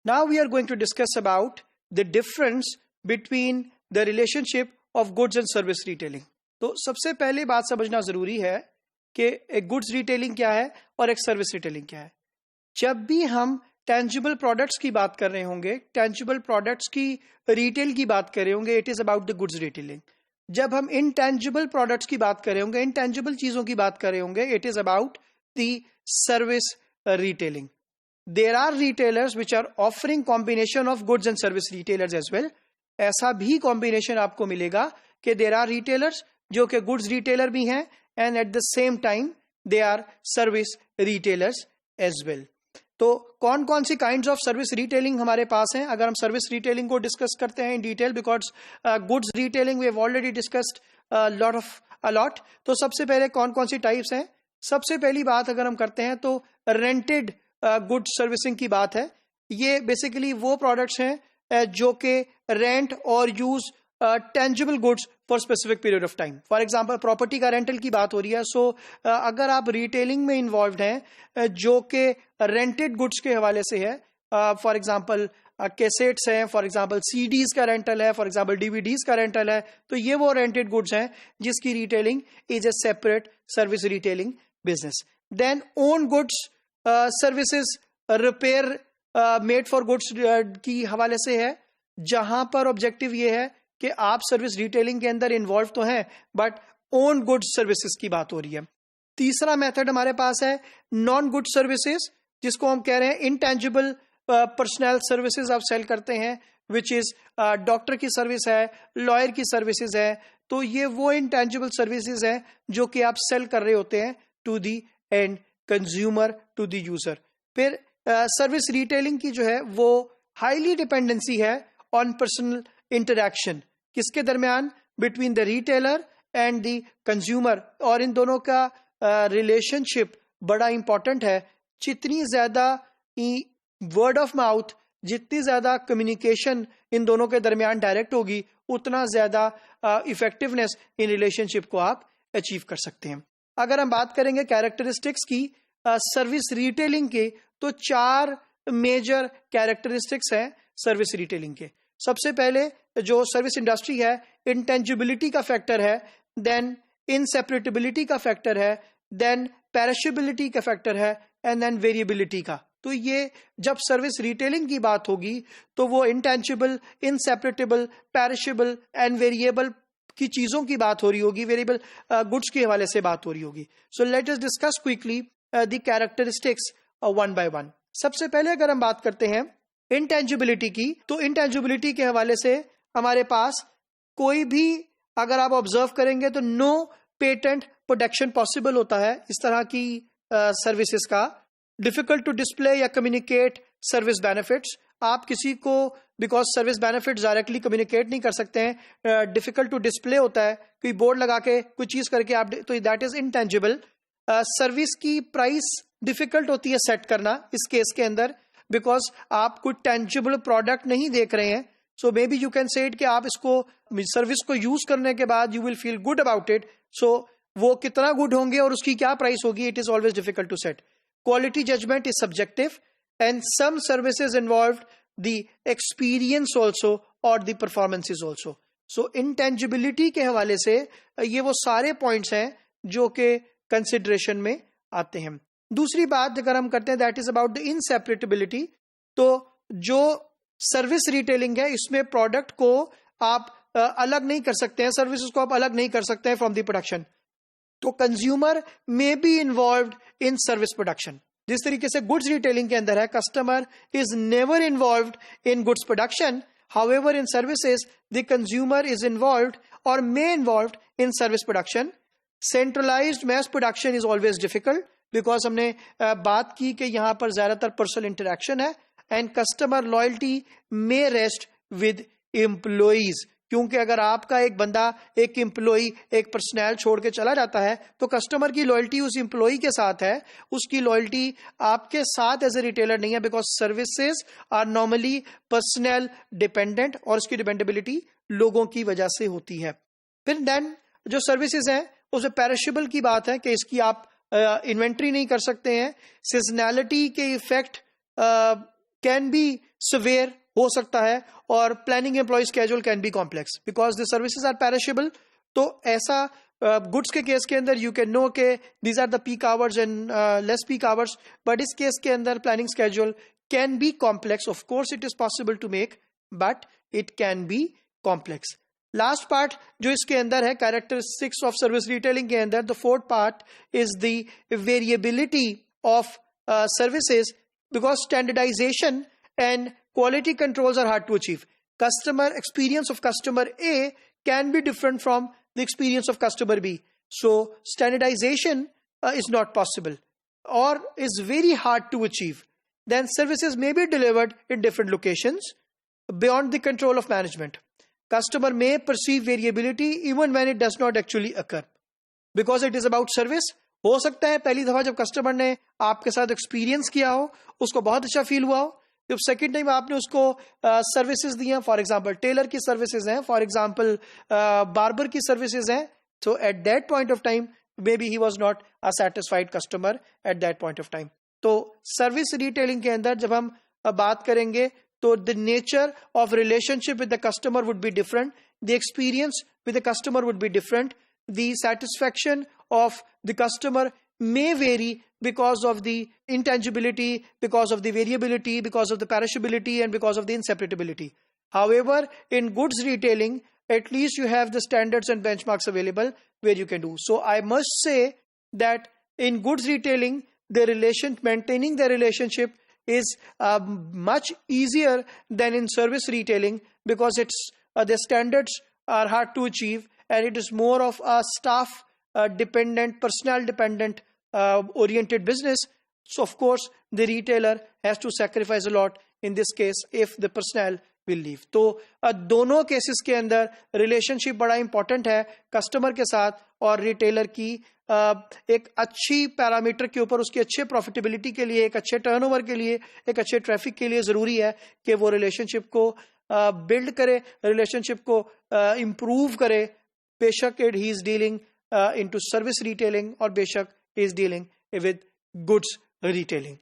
Now we are going to discuss about the difference between the relationship of goods and service retailing. तो सबसे पहले बात समझना जरूरी है कि एक गुड्स रिटेलिंग क्या है और एक सर्विस रिटेलिंग क्या है. जब भी हम टेंजिबल प्रोडक्ट्स की बात कर रहे होंगे, टेंजिबल प्रोडक्ट्स की रिटेल की बात कर रहे होंगे, it is about the goods retailing. जब हम इनटेंजिबल प्रोडक्ट्स की बात कर रहे होंगे, इनटेंजिबल चीजों की बात कर रहे होंगे, it is about the service retailing. There are retailers which are offering combination of goods and service retailers as well. ऐसा भी combination आपको मिलेगा कि there are retailers जो कि goods retailer भी हैं and at the same time they are service retailers as well. तो कौन कौन सी काइंड्स ऑफ सर्विस रिटेलिंग हमारे पास हैं? अगर हम सर्विस रिटेलिंग को डिस्कस करते हैं in detail, because goods retailing we have already discussed lot. तो सबसे पहले कौन कौन सी टाइप्स हैं? सबसे पहली बात अगर हम करते हैं तो रेंटेड गुड सर्विसिंग की बात है. ये बेसिकली वो प्रोडक्ट्स हैं जो कि रेंट और use tangible goods for specific period of time. For example property का रेंटल की बात हो रही है. सो अगर आप रिटेलिंग में इन्वॉल्व हैं जो कि रेंटेड गुड्स के हवाले से है, फॉर एग्जांपल कैसेट्स हैं, फॉर एग्जांपल सीडीज का रेंटल है, फॉर एग्जांपल डीवीडीज का रेंटल है, तो ये वो रेंटेड गुड्स हैं जिसकी retailing is a separate service retailing business. Then own goods services repair made for goods की हवाले से है, जहां पर ऑब्जेक्टिव ये है कि आप सर्विस रिटेलिंग के अंदर इन्वॉल्व तो हैं बट ओन गुड्स सर्विसेज की बात हो रही है. तीसरा मेथड हमारे पास है नॉन गुड सर्विसेज, जिसको हम कह रहे हैं इंटेंजिबल पर्सनल सर्विसेज आप सेल करते हैं, विच इज डॉक्टर की सर्विस है, लॉयर की सर्विसेज है. तो ये वो इंटेंजिबल सर्विसेज हैं जो कि आप सेल कर रहे होते हैं to the end consumer, to the user. फिर सर्विस रिटेलिंग की जो है वो हाईली डिपेंडेंसी है ऑन पर्सनल इंटरैक्शन. किसके दरमियान? Between the retailer and the consumer. और इन दोनों का रिलेशनशिप बड़ा इंपॉर्टेंट है. जितनी ज्यादा वर्ड ऑफ माउथ, जितनी ज्यादा कम्युनिकेशन इन दोनों के दरमियान डायरेक्ट होगी, उतना ज्यादा इफेक्टिवनेस इन रिलेशनशिप को आप अचीव कर सकते हैं. अगर हम बात करेंगे कैरेक्टरिस्टिक्स की सर्विस रिटेलिंग के, तो 4 मेजर कैरेक्टरिस्टिक्स हैं सर्विस रिटेलिंग के. सबसे पहले जो सर्विस इंडस्ट्री है, इंटेंजिबिलिटी का फैक्टर है, देन इनसेपरेटेबिलिटी का फैक्टर है, देन पेरिशेबिलिटी का फैक्टर है, एंड देन वेरिएबिलिटी का. तो ये जब सर्विस रिटेलिंग की बात होगी तो वो इंटेंजिबल, इनसेपरेटेबल, पेरिशेबल एंड वेरिएबल की चीजों की बात हो रही होगी, वेरिएबल गुड्स के हवाले से बात हो रही होगी. So let us discuss quickly the characteristics one by one. सबसे पहले अगर हम बात करते हैं इंटेंजिबिलिटी की, तो इंटेंजिबिलिटी के हवाले से हमारे पास कोई भी, अगर आप ऑब्जर्व करेंगे तो नो पेटेंट प्रोटेक्शन पॉसिबल होता है इस तरह की सर्विसेज का. डिफिकल्ट टू डिस्प्ले या कम्युनिकेट सर्विस बेनिफिट्स. आप किसी को because service benefits directly communicate नहीं कर सकते हैं, डिफिकल्ट टू डिस्प्ले होता है, कोई बोर्ड लगा के कोई चीज करके आप, तो दैट इज इंटेंजिबल. सर्विस की प्राइस डिफिकल्ट होती है सेट करना इस केस के अंदर, बिकॉज आप कोई टेंजिबल प्रोडक्ट नहीं देख रहे हैं. So maybe you can say it कि आप इसको सर्विस को यूज करने के बाद you will feel good about it. So वो कितना गुड होंगे और उसकी क्या प्राइस होगी, it is always difficult to set. Quality judgement is subjective and some services involve the experience also और the performances also. So intangibility के हवाले से ये वो सारे पॉइंट्स हैं जो कि कंसिडरेशन में आते हैं. दूसरी बात अगर हम करते हैं दैट इज अबाउट द इनसेपरेटेबिलिटी. तो जो सर्विस रिटेलिंग है इसमें प्रोडक्ट को आप अलग नहीं कर सकते हैं, सर्विसेज को आप अलग नहीं कर सकते हैं फ्रॉम द प्रोडक्शन. तो consumer may be involved in service production. जिस तरीके से गुड्स रिटेलिंग के अंदर है, customer is never involved in goods production. However in services the consumer is involved और may involved in service production. Centralised mass production is always difficult, because हमने बात की कि यहां पर ज्यादातर पर्सनल इंटरेक्शन है and customer loyalty may rest with employees. क्योंकि अगर आपका एक बंदा, एक एम्प्लॉई एक पर्सनल छोड़ के चला जाता है तो कस्टमर की लॉयल्टी उस एम्प्लॉई के साथ है, उसकी लॉयल्टी आपके साथ एज ए रिटेलर नहीं है, because services are normally personal dependent और उसकी डिपेंडेबिलिटी लोगों की वजह से होती है. फिर देन जो सर्विसेज हैं उसमें पेरिशेबल की बात है कि इसकी आप इन्वेंट्री नहीं कर सकते हैं. सीजनैलिटी के इफेक्ट कैन बी सिवियर, हो सकता है, और planning employ schedule can be complex because the services are perishable. तो ऐसा गुड्स के केस के अंदर यू कैन नो के these are the peak hours and less peak hours, but इस केस के अंदर planning schedule can be complex. Of course it is possible to make, but it can be complex. Last part जो इसके अंदर है characteristics of service retailing के अंदर, the fourth part is the variability of services, because standardization and quality controls are hard to achieve. Customer experience of customer A can be different from the experience of customer B. So standardization is not possible or is very hard to achieve. Then services may be delivered in different locations beyond the control of management. Customer may perceive variability even when it does not actually occur. Because it is about service, हो सकता है पहली दफा जब customer ने आपके साथ experience किया हो, उसको बहुत अच्छा फील हुआ हो. जब सेकंड टाइम आपने उसको सर्विसेज दी हैं, फॉर एग्जांपल टेलर की सर्विसेज हैं, फॉर एग्जांपल बार्बर की सर्विसेज हैं, so at that point of time maybe he was not a satisfied customer at that point of time. तो सर्विस रिटेलिंग के अंदर जब हम बात करेंगे तो the nature of relationship with the customer would be different, the experience with the customer would be different, the satisfaction of the customer may vary because of the intangibility, because of the variability, because of the perishability, and because of the inseparability. However, in goods retailing, at least you have the standards and benchmarks available where you can do. So I must say that in goods retailing, maintaining the relationship is much easier than in service retailing, because the standards are hard to achieve, and it is more of a staff dependent, personnel dependent oriented business. So of course the retailer has to sacrifice a lot in this case if the personnel will leave. तो दोनों cases के अंदर relationship बड़ा important है customer के साथ, और retailer की एक अच्छी पैरामीटर के ऊपर उसकी अच्छे प्रॉफिटेबिलिटी के लिए, एक अच्छे टर्नओवर के लिए, एक अच्छे ट्रैफिक के लिए जरूरी है कि वो रिलेशनशिप को बिल्ड करे, रिलेशनशिप को इम्प्रूव करे. बेशक ही is dealing into service retailing और बेशक ही is dealing with goods retailing.